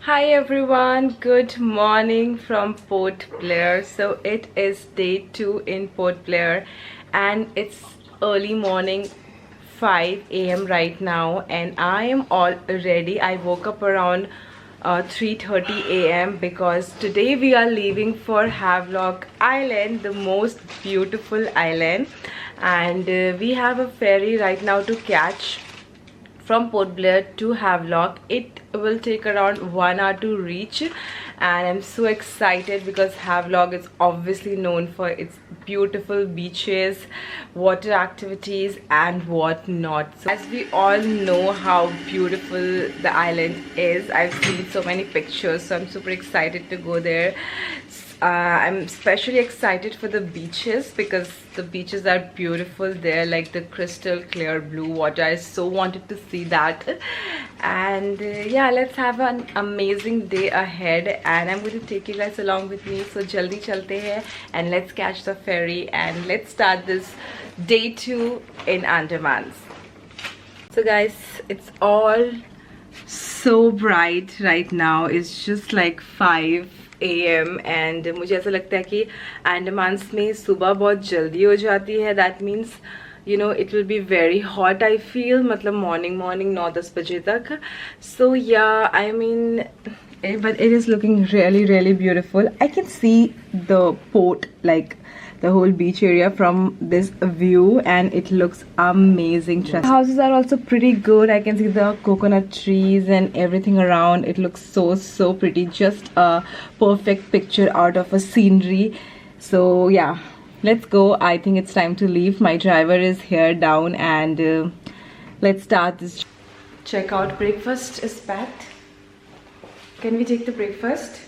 Hi everyone, good morning from Port Blair. So it is day 2 in Port Blair and it's early morning 5 a.m. right now and I am all ready. I woke up around 3:30 a.m. because today we are leaving for Havelock Island, the most beautiful island, and we have a ferry right now to catch from Port Blair to Havelock. It will take around 1 hour to reach, and I'm so excited because Havelock is obviously known for its beautiful beaches, water activities, and whatnot. So, as we all know how beautiful the island is, I've seen so many pictures, so I'm super excited to go there. I'm especially excited for the beaches because the beaches are beautiful there, like the crystal clear blue water. I so wanted to see that. And yeah, let's have an amazing day ahead and I'm going to take you guys along with me. So jaldi chalte hai and let's catch the ferry and let's start this day 2 in Andamans. So guys, it's all so bright right now. It's just like 5 AM and मुझे ऐसा लगता है कि अंडमान्स में सुबह बहुत जल्दी हो जाती है. That means you know it will be very hot. I feel मतलब morning 9-10 बजे तक. So yeah, I mean, but it is looking really beautiful. I can see the port, like the whole beach area from this view, and it looks amazing. The houses are also pretty good. I can see the coconut trees and everything around. It looks so pretty, just a perfect picture out of a scenery. So yeah, let's go. I think it's time to leave. My driver is here down and let's start this. Check out, breakfast is packed. Can we take the breakfast?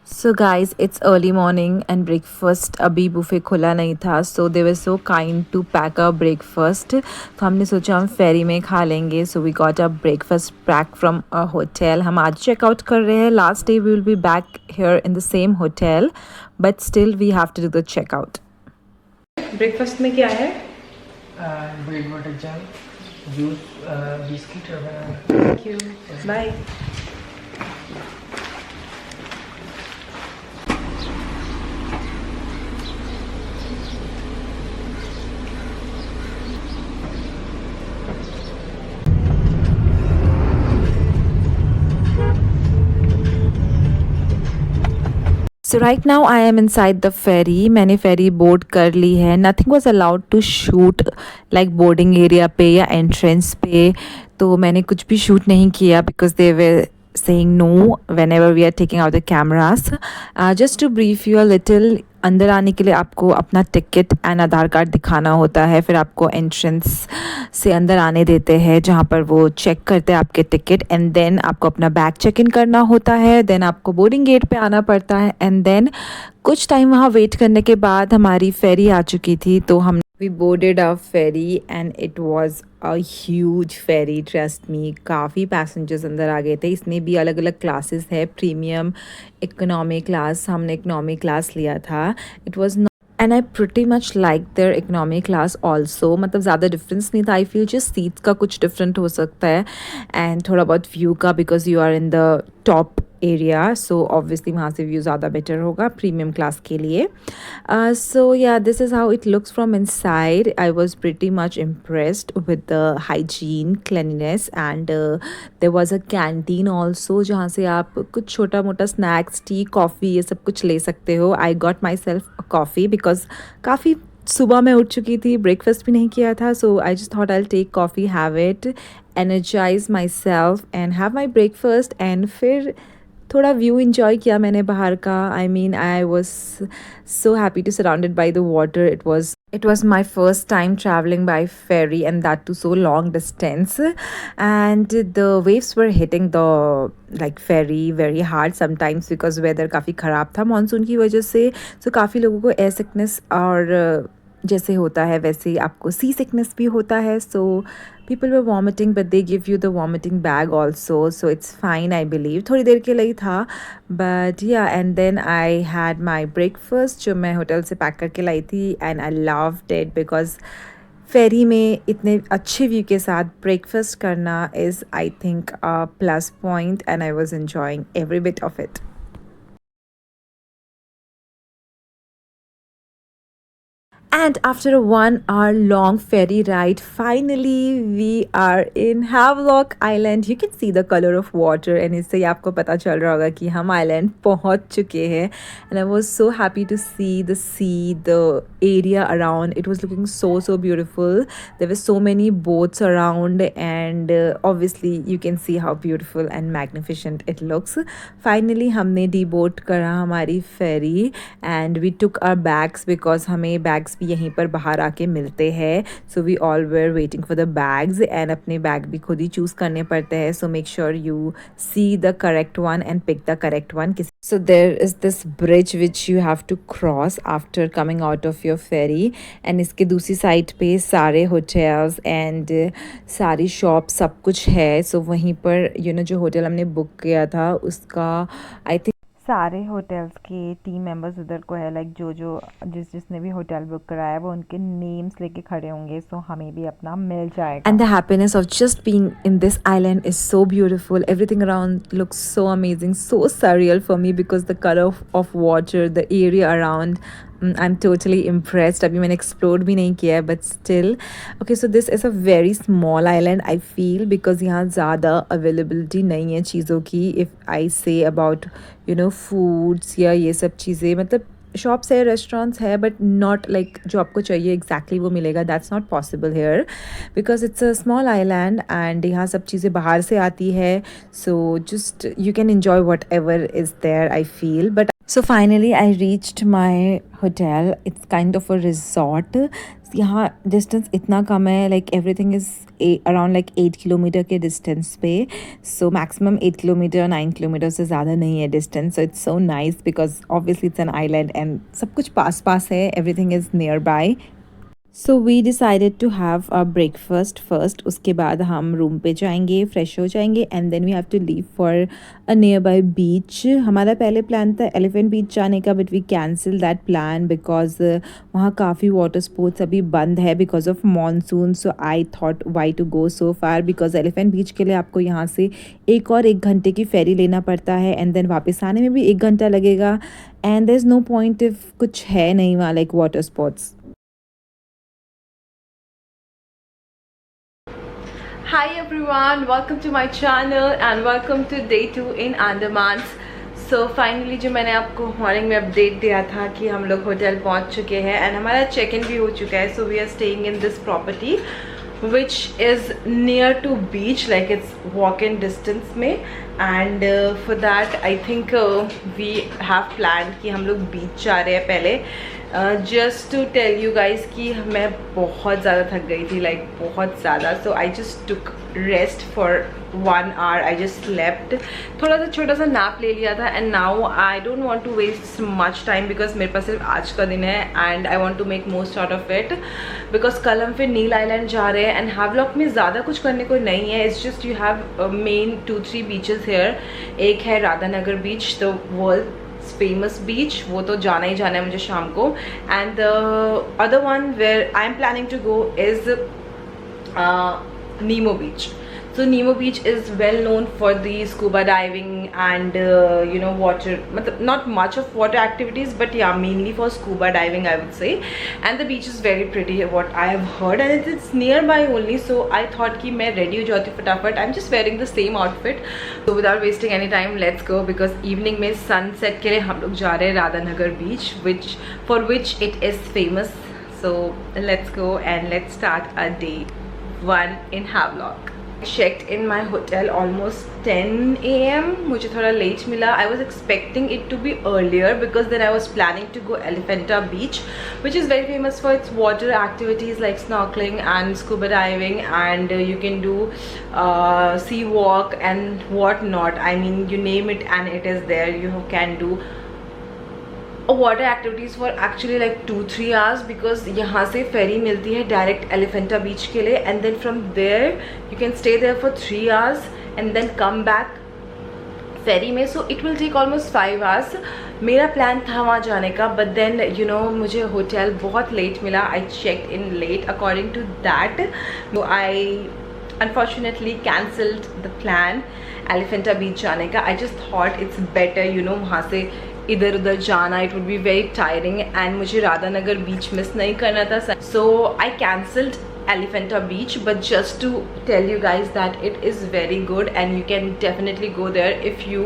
So guys, it's early morning and breakfast अभी buffet खुला नहीं था, so they were so kind to pack our breakfast. तो हमने सोचा हम फेरी में खा लेंगे. So we got our breakfast pack from a hotel. हम आज चेक आउट कर रहे हैं. Last day we will be back here in the same hotel, but still we have to do the checkout. Breakfast में क्या है? Bread butter jam, juice, biscuit और बनाना. Thank you. Bye. So right now I am inside the ferry. मैंने ferry board कर ली है. Nothing was allowed to shoot like boarding area पे या entrance पे. तो मैंने कुछ भी shoot नहीं किया because they were saying no whenever we are taking out the cameras. Just to brief you a little, अंदर आने के लिए आपको अपना टिकट एंड आधार कार्ड दिखाना होता है. फिर आपको एंट्रेंस से अंदर आने देते हैं जहाँ पर वो चेक करते हैं आपके टिकट एंड देन आपको अपना बैग चेक इन करना होता है. देन आपको बोर्डिंग गेट पे आना पड़ता है एंड देन कुछ टाइम वहाँ वेट करने के बाद हमारी फेरी आ चुकी थी. तो हम we boarded our ferry and it was a huge ferry, trust me. काफ़ी पैसेंजर्स अंदर आ गए थे. इसमें भी अलग अलग क्लासेस है, प्रीमियम, इकोनॉमी क्लास. हमने इकोनॉमी क्लास लिया था. It was and I pretty much like there economy class also. मतलब ज़्यादा डिफरेंस नहीं था. आई फील जस्ट सीट्स का कुछ डिफरेंट हो सकता है एंड थोड़ा बहुत व्यू का, because you are in the top area, so obviously वहाँ से व्यू ज़्यादा बेटर होगा प्रीमियम क्लास के लिए. So yeah this is how it looks from inside. I was pretty much impressed with the hygiene, cleanliness and there was a canteen also जहाँ से आप कुछ छोटा मोटा स्नैक्स, टी, कॉफ़ी, ये सब कुछ ले सकते हो. I got my self a coffee because काफ़ी सुबह मैं उठ चुकी थी, ब्रेकफास्ट भी नहीं किया था. So I just thought I take coffee, have it, energise myself and have my breakfast. And फिर थोड़ा व्यू इन्जॉय किया मैंने बाहर का. I mean I was so happy to surrounded by the water. It was my first time traveling by ferry and that too so long distance, and the waves were hitting the like ferry very hard sometimes because weather काफ़ी ख़राब था monsoon की वजह से. so काफ़ी लोगों को air sickness और जैसे होता है वैसे ही आपको सी सिकनेस भी होता है. So people were vomiting but they give you the vomiting bag also, so it's fine. I believe थोड़ी देर के लिए ही था but yeah. And then I had my breakfast जो मैं होटल से पैक करके लाई थी and I loved it because ferry में इतने अच्छे व्यू के साथ ब्रेकफास्ट करना is I think a plus point and I was enjoying every bit of it. And after a 1 hour long ferry ride, finally we are in Havelock Island. You can see the color of water and इससे ही आपको पता चल रहा होगा कि हम island पहुंच चुके हैं. And I was so happy to see the sea, the area around. It was looking so beautiful. There were so many boats around and obviously you can see how beautiful and magnificent it looks. Finally हमने deboard करा हमारी ferry and we took our bags because हमें bags भी यहीं पर बाहर आके मिलते हैं. So we all were waiting for the bags and अपने बैग भी खुद ही चूज़ करने पड़ते हैं. So make sure you see the correct one and pick the correct one. So there is this bridge which you have to cross after coming out of your ferry and इसके दूसरी side पे सारे hotels and सारी shop सब कुछ है. सो वहीं पर जो होटल हमने बुक किया था उसका आई थिंक सारे होटल्स के टीम मेंबर्स उधर को है. लाइक जिसने भी होटल बुक कराया वो उनके नेम्स लेके खड़े होंगे. सो हमें भी अपना मिल जाएगा. And the happiness of just being in this island is so beautiful. Everything around looks so amazing, so surreal for me because the colour of water, the area around. I'm totally impressed. अभी मैंने explore भी नहीं किया है but still okay. So this is a very small island I feel because यहाँ ज़्यादा availability नहीं है चीज़ों की. If I say about foods या ये सब चीज़ें, मतलब शॉप्स है, रेस्टोरेंट्स है, बट नॉट लाइक जो आपको चाहिए एग्जैक्टली वो मिलेगा. That's not possible here because it's a small island and यहाँ सब चीज़ें बाहर से आती है. So just you can enjoy whatever is there I feel. But so finally I reached my hotel. It's kind of a resort. यहाँ distance इतना कम है, like everything is around like 8 kilometre के डिस्टेंस पे. So maximum 8 kilometre 9 kilometre से ज़्यादा नहीं है distance. So it's so nice because obviously it's an island and सब कुछ पास पास है, everything is nearby. So we decided to have a breakfast first. उसके बाद हम रूम पे जाएंगे, फ्रेश हो जाएंगे and then we have to leave for a nearby beach. हमारा पहले प्लान था एलिफेंट बीच जाने का but we cancel that plan because वहाँ काफ़ी वाटर स्पोर्ट्स अभी बंद है because of monsoon. So I thought why to go so far because Elephant Beach के लिए आपको यहाँ से 1 घंटे की फेरी लेना पड़ता है एंड देन वापस आने में भी 1 घंटा लगेगा. And there is no point if कुछ है नहीं वहाँ like water sports. Hi everyone, welcome to my channel and welcome to day 2 in Andamans. So finally जो मैंने आपको मॉर्निंग में अपडेट दिया था कि हम लोग होटल पहुंच चुके हैं एंड हमारा चेक इन भी हो चुका है. So we are staying in this property which is near to beach, like it's walk-in distance में. and for that I think we have planned कि हम लोग बीच जा रहे हैं पहले. Just to tell you guys कि मैं बहुत ज़्यादा थक गई थी, लाइक बहुत ज़्यादा. So I just took rest for 1 hour. I just slept, थोड़ा सा छोटा सा नैप ले लिया था and now I don't want to waste much time because मेरे पास सिर्फ आज का दिन है and I want to make most out of it because कल हम फिर नील आइलैंड जा रहे हैं एंड हैवलॉक में ज़्यादा कुछ करने को नहीं है. It's just you have main 2-3 beaches here. एक है Radhanagar beach, the world famous beach, वो तो जाना ही जाना है मुझे शाम को. And the other one where I am planning to go is Nemo beach. So Nemo Beach is well known for the scuba diving and water, matlab not much of water activities but yeah, mainly for scuba diving I would say. And the beach is very pretty what I have heard and it's nearby only. So I thought कि मैं ready हो जाती फटाफट. I'm just wearing the same outfit. So without wasting any time let's go because evening में sunset के लिए हम लोग जा रहे हैं Radhanagar beach for which it is famous. So let's go and let's start our day 1 in Havelock. Checked in my hotel almost 10 AM. मुझे थोड़ा late मिला. I was expecting it to be earlier because then I was planning to go Elephanta Beach which is very famous for its water activities like snorkeling and scuba diving and you can do sea walk and what not. I mean you name it and it is there. You can do water activities for actually like 2-3 hours because यहाँ से फेरी मिलती है direct Elephanta Beach के लिए and then from there you can stay there for 3 hours and then come back ferry में. So it will take almost 5 hours. मेरा plan था वहाँ जाने का, बट देन यू नो मुझे होटल बहुत लेट मिला. I check in late. According to that I unfortunately cancelled the plan Elephanta Beach जाने का. I just thought it's better you know वहाँ से इधर उधर जाना. It would be very tiring and मुझे राधानगर बीच मिस नहीं करना था. So I cancelled Elephanta Beach, but just to tell you guys that it is very good and you can definitely go there if you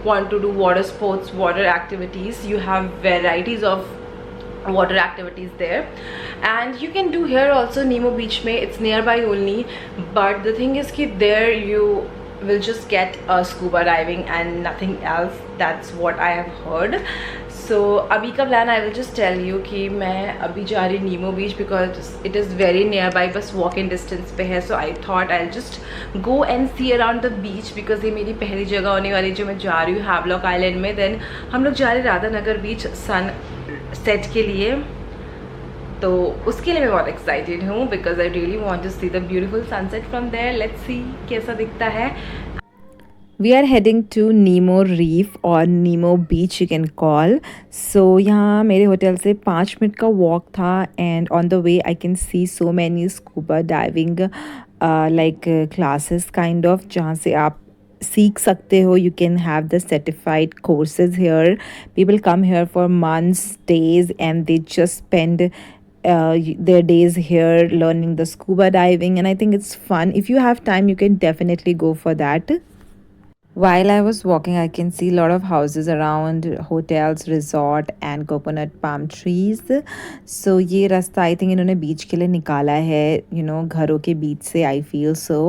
want to do water sports, water activities. You have varieties of water activities there, and you can do here also Nemo Beach mein. It's nearby only, but the thing is that there you will just get scuba diving and nothing else. That's what I have heard. So अभी का plan I will just tell you कि मैं अभी जा रही Nemo Beach because it is very nearby, बस walk in distance पे है. So I thought I just go and see around the beach because ये मेरी पहली जगह होने वाली जो मैं जा रही हूँ हैवलॉक आइलैंड में. देन हम लोग जा रहे राधानगर बीच सन सेट के लिए, तो उसके लिए मैं बहुत एक्साइटेड हूँ because I really want to see the beautiful sunset from there. Let's see कैसा दिखता है. We are heading to Nemo Reef or Nemo Beach you can call. So यहाँ मेरे होटल से 5 मिनट का वॉक था and on the way I can see so many scuba diving like classes kind of, जहाँ से आप सीख सकते हो. You can have the certified courses here. People come here for months, days and they just spend their days here learning the scuba diving, and I think it's fun. If you have time you can definitely go for that. While I was walking, I can see a lot of houses around, hotels, resort and coconut palm trees. So ये रास्ता I think इन्होंने बीच के लिए निकाला है, you know, घरों के बीच से, I feel so.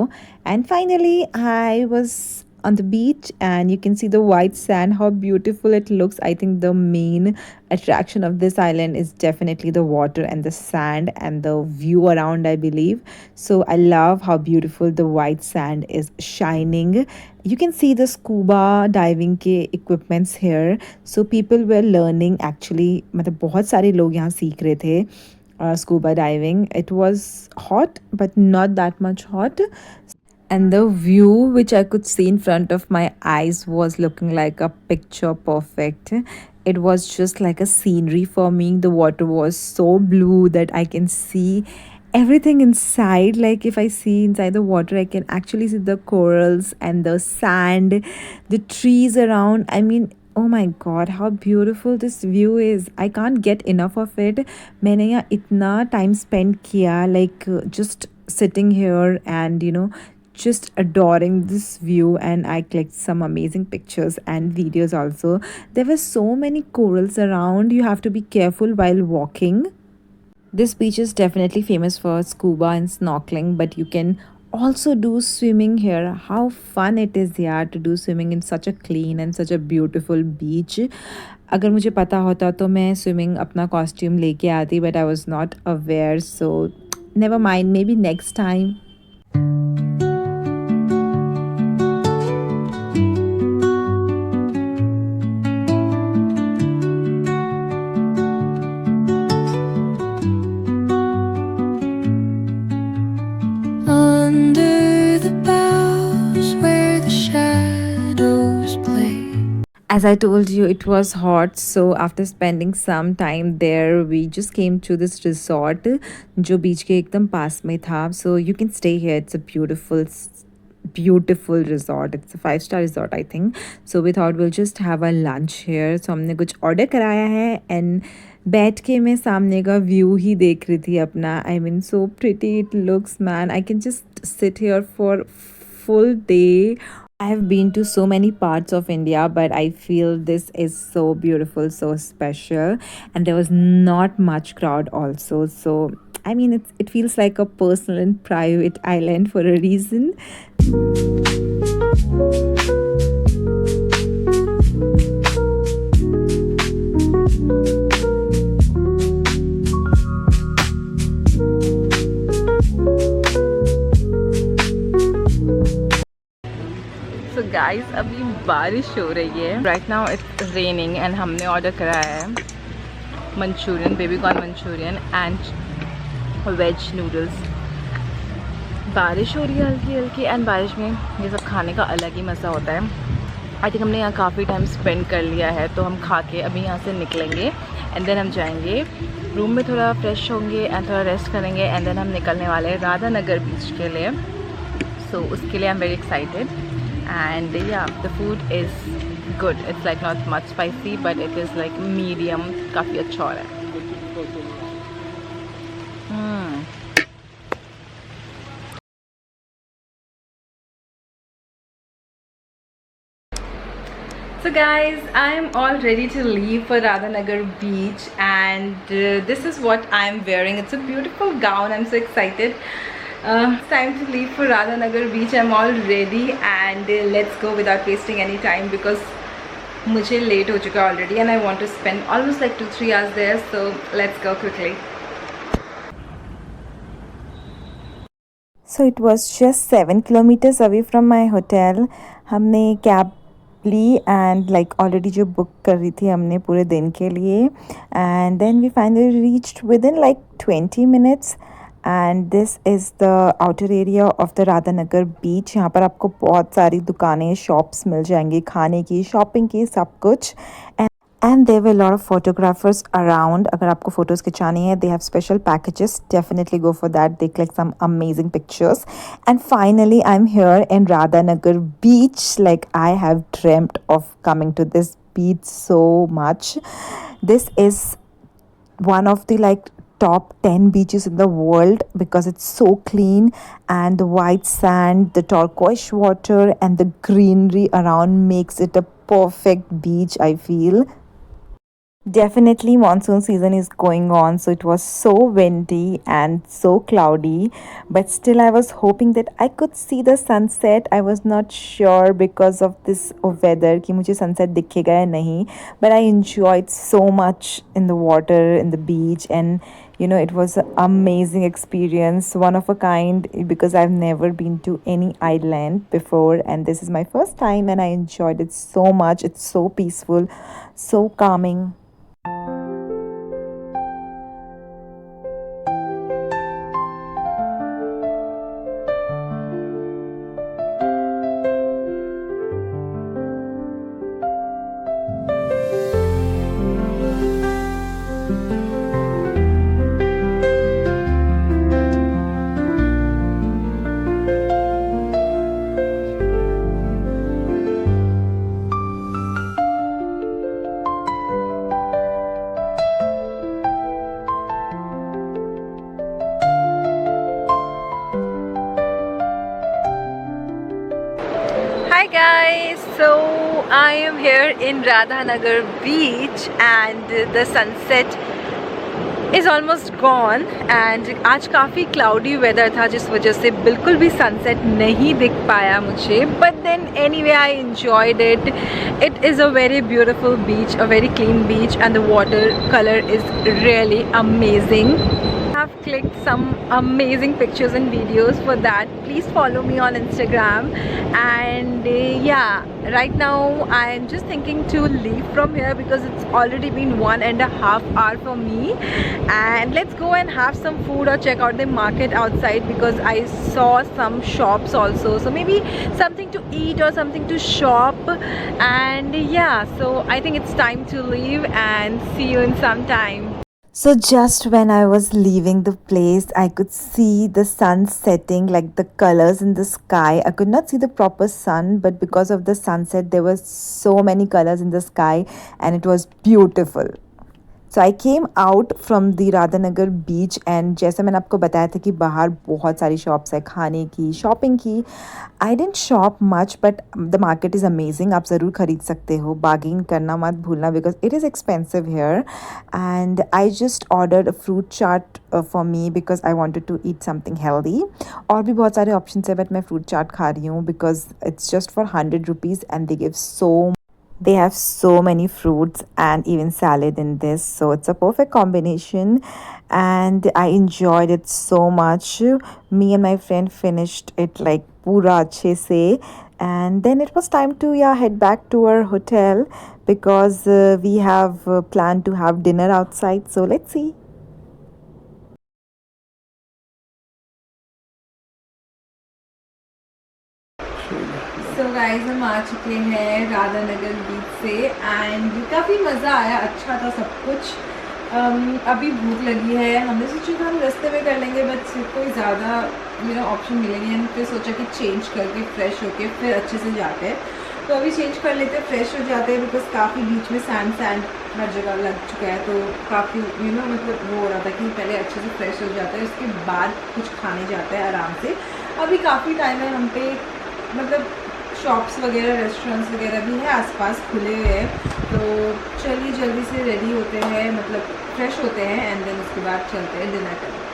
And finally I was on the beach and you can see the white sand, how beautiful it looks. I think the main attraction of this island is definitely the water and the sand and the view around, I believe. So I love how beautiful the white sand is shining. You can see the scuba diving के equipments here. So people were learning actually, मतलब बहुत सारे लोग यहाँ सीख रहे थे scuba diving. It was hot but not that much hot. And the view which I could see in front of my eyes was looking like a picture perfect. It was just like a scenery for me. The water was so blue that I can see everything inside. Like if I see inside the water, I can actually see the corals and the sand, the trees around. I mean, oh my god, how beautiful this view is. I can't get enough of it. मैंने यहाँ इतना time spend किया, like just sitting here and you know just adoring this view, and I clicked some amazing pictures and videos also. There were so many corals around. You have to be careful while walking. This beach is definitely famous for scuba and snorkeling, but you can also do swimming here. How fun it is here to do swimming in such a clean and such a beautiful beach. अगर मुझे पता होता तो मैं swimming अपना costume लेके आती, but I was not aware, so never mind, maybe next time. As I told you, it was hot, so after spending some time there, we just came to this resort जो बीच के एकदम पास में था. So you can stay here. It's a beautiful resort. It's a 5-star resort, I think. So we thought we'll just have a lunch here. So हमने कुछ order कराया है and बैठ के मैं सामने का व्यू ही देख रही थी अपना. I mean, so pretty it looks, man. I can just sit here for full day. I have been to so many parts of India, but I feel this is so beautiful, so special, and there was not much crowd also. So I mean, it feels like a personal and private island for a reason. So guys, अभी बारिश हो रही है. Right now it's raining and हमने order कराया है Manchurian, baby corn Manchurian and veg noodles. बारिश हो रही है हल्की हल्की, एंड बारिश में ये सब खाने का अलग ही मज़ा होता है. आई थिंक हमने यहाँ काफ़ी टाइम स्पेंड कर लिया है, तो हम खा के अभी यहाँ से निकलेंगे एंड देन हम जाएंगे रूम में, थोड़ा फ्रेश होंगे एंड थोड़ा रेस्ट करेंगे एंड देन हम निकलने वाले हैं राधा नगर बीच के लिए. सो उसके लिए I am very excited and yeah the food is good. It's like not much spicy but it is like medium, काफ़ी अच्छा हो रहा है. So guys, I am all ready to leave for Radhanagar beach and this is what I am wearing. It's a beautiful gown. I'm so excited. It's time to leave for Radhanagar beach. I'm all ready and let's go without wasting any time because मुझे late हो चुका already and I want to spend almost like 2-3 hours there. So let's go quickly. So it was just 7 kilometers away from my hotel. हमने cab ली and like already जो book कर रही थी हमने पूरे दिन के लिए and then we finally reached within like 20 minutes and this is the outer area of the Radhanagar Beach. यहाँ पर आपको बहुत सारी दुकानें, शॉप्स मिल जाएंगी, खाने की, शॉपिंग की, सब कुछ. And there were a lot of photographers around. अगर आपको photos खिंचानी है, they have special packages. Definitely go for that. They click some amazing pictures. And finally, I'm here in Radhanagar beach. Like I have dreamt of coming to this beach so much. This is one of the like top 10 beaches in the world because it's so clean and the white sand, the turquoise water and the greenery around makes it a perfect beach, I feel. Definitely monsoon season is going on, so it was so windy and so cloudy, but still I was hoping that I could see the sunset. I was not sure because of this weather कि मुझे sunset दिखेगा या नहीं, but I enjoyed so much in the water, in the beach, and you know, it was an amazing experience, one of a kind, because I've never been to any island before and this is my first time and I enjoyed it so much. It's so peaceful, so calming. Hi guys, so I am here in Radhanagar beach and the sunset is almost gone and आज काफ़ी cloudy weather था जिस वजह से बिल्कुल भी sunset नहीं दिख पाया मुझे, but then anyway I enjoyed it. It is a very beautiful beach, a very clean beach and the water color is really amazing. I have clicked some amazing pictures and videos. For that please follow me on Instagram and yeah, right now I am just thinking to leave from here because it's already been 1.5 hours for me and let's go and have some food or check out the market outside because I saw some shops also, so maybe something to eat or something to shop and yeah, so I think it's time to leave and see you in some time. So just when I was leaving the place, I could see the sun setting, like the colors in the sky. I could not see the proper sun, but because of the sunset, there were so many colors in the sky and it was beautiful. So I came out from the Radhanagar beach and जैसे मैंने आपको बताया था कि बाहर बहुत सारी shops है खाने की, शॉपिंग की. I don't shop much but the market is amazing. आप ज़रूर ख़रीद सकते हो, बार्गेन करना मत भूलना because it is expensive here. And I just ordered a fruit chaat for me because I wanted to eat something healthy. और भी बहुत सारे ऑप्शन है बट मैं फ्रूट चाट खा रही हूँ because it's just for 100 rupees and they give so. They have so many fruits and even salad in this, so it's a perfect combination and I enjoyed it so much. Me and my friend finished it like pura अच्छे से and then it was time to head back to our hotel because we have planned to have dinner outside, so let's see. So guys, guys हम आ चुके हैं राधानगर बीच से and काफ़ी मज़ा आया, अच्छा था सब कुछ। अभी भूख लगी है, हमने सोचा था हम रास्ते में कर लेंगे बट कोई ज़्यादा ऑप्शन मिलेंगे, हम फिर सोचा कि चेंज करके फ्रेश होके फिर अच्छे से जाते हैं। तो अभी चेंज कर लेते हैं, फ्रेश हो जाते हैं, बिकॉज काफ़ी बीच में सैंड हर जगह लग चुका है, तो काफ़ी मतलब वो हो रहा था कि पहले अच्छे से फ्रेश हो जाता है, उसके बाद कुछ खाने जाते हैं आराम से। अभी काफ़ी टाइम है, हम पे मतलब शॉप्स वगैरह रेस्टोरेंट्स वगैरह भी है आसपास खुले हुए हैं, तो चलिए जल्दी से रेडी होते हैं, मतलब फ्रेश होते हैं एंड देन उसके बाद चलते हैं डिनर करने।